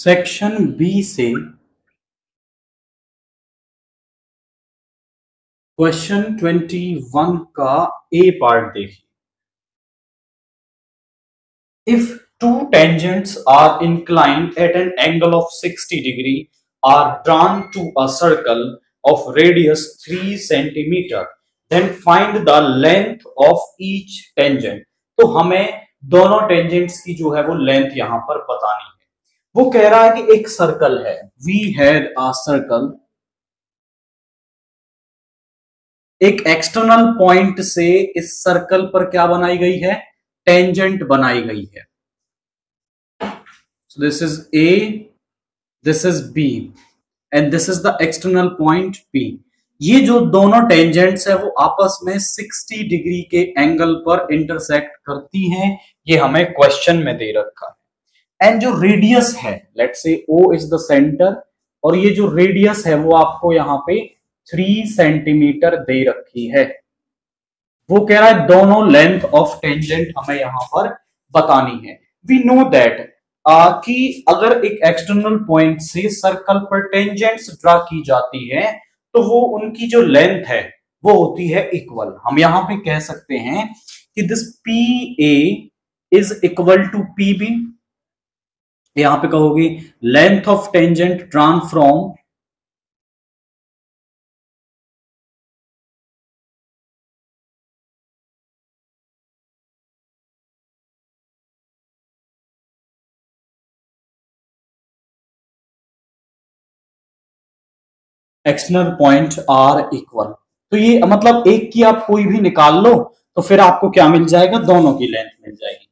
Section B से question 21 का ए part देखिए। If two tangents are inclined at an angle of 60 degree are drawn to a circle of radius 3 centimeter, then find the length of each tangent। तो हमें दोनों tangents की जो है वो लेंथ यहां पर बतानी है। वो कह रहा है कि एक सर्कल है, वी हैड अ सर्कल, एक एक्सटर्नल पॉइंट से इस सर्कल पर क्या बनाई गई है, टेंजेंट बनाई गई है। So this is A, this is B and this is the external point P। ये जो दोनों टेंजेंट्स है वो आपस में 60 डिग्री के एंगल पर इंटरसेक्ट करती हैं। ये हमें क्वेश्चन में दे रखा है। एंड जो रेडियस है, let's say O is the centre, और ये जो रेडियस है वो आपको यहाँ पे 3 सेंटीमीटर दे रखी है। वो कह रहा है दोनों लेंथ ऑफ टेंजेंट हमें यहां पर बतानी है। वी नो दैट कि अगर एक एक्सटर्नल पॉइंट से सर्कल पर टेंजेंट्स ड्रा की जाती है तो वो उनकी जो लेंथ है वो होती है इक्वल। हम यहां पे कह सकते हैं कि this P A is equal to P B. यहां पे कहोगे length of tangent drawn from external point are equal. तो ये मतलब एक की आप कोई भी निकाल लो तो फिर आपको क्या मिल जाएगा, दोनों की लेंथ मिल जाएगी।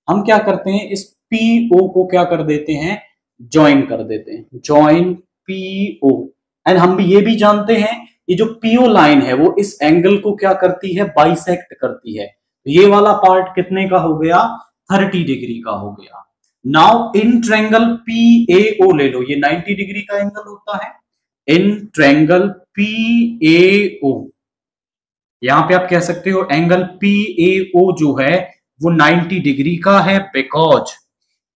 हम क्या करते हैं, इस पीओ को क्या कर देते हैं, ज्वाइन कर देते हैं, ज्वाइन पीओ। एंड हम भी ये भी जानते हैं ये जो पीओ लाइन है वो इस एंगल को क्या करती है, बाइसेक्ट करती है। ये वाला पार्ट कितने का हो गया, 30 डिग्री का हो गया। नाउ इन ट्रायंगल पीएओ ले लो, ये 90 डिग्री का एंगल होता है इन ट्रायंगल पीएओ। यहां पे आप कह सकते हो एंगल पीएओ जो है वो 90 डिग्री का है, बिकॉज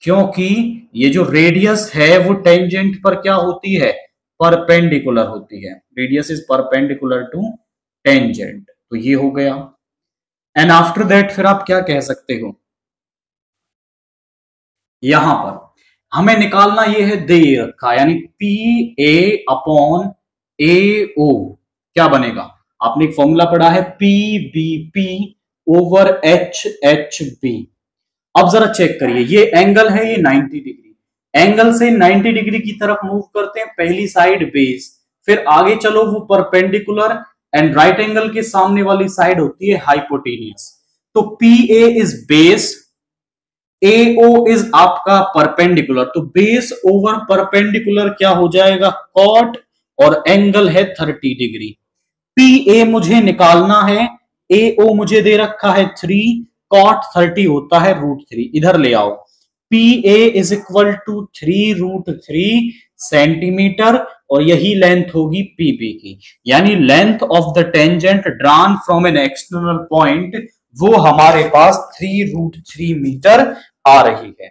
क्योंकि ये जो रेडियस है वो टेंजेंट पर क्या होती है, परपेंडिकुलर होती है। Radius is perpendicular to tangent, तो ये हो गया। एंड आफ्टर दैट फिर आप क्या कह सकते हो, यहां पर हमें निकालना ये है, दे रखा यानी पी ए अपॉन ए ओ क्या बनेगा, आपने एक फॉर्मूला पढ़ा है P B P over H H B. अब जरा चेक करिए, ये एंगल है ये 90 डिग्री, एंगल से 90 डिग्री की तरफ मूव करते हैं, पहली साइड बेस, फिर आगे चलो वो परपेंडिकुलर, एंड राइट एंगल के सामने वाली साइड होती है हाइपोटेनियस। तो P A is base, AO is आपका परपेंडिकुलर, तो बेस ओवर परपेंडिकुलर क्या हो जाएगा, कॉट, और एंगल है 30 डिग्री। PA मुझे निकालना है, AO मुझे दे रखा है 3, कॉट 30 होता है √3, इधर ले आओ। PA is equal to 3√3 centimetre, और यही लेंथ होगी PB की, यानी length of the tangent drawn from an external point वो हमारे पास 3√3 मीटर आ रही है।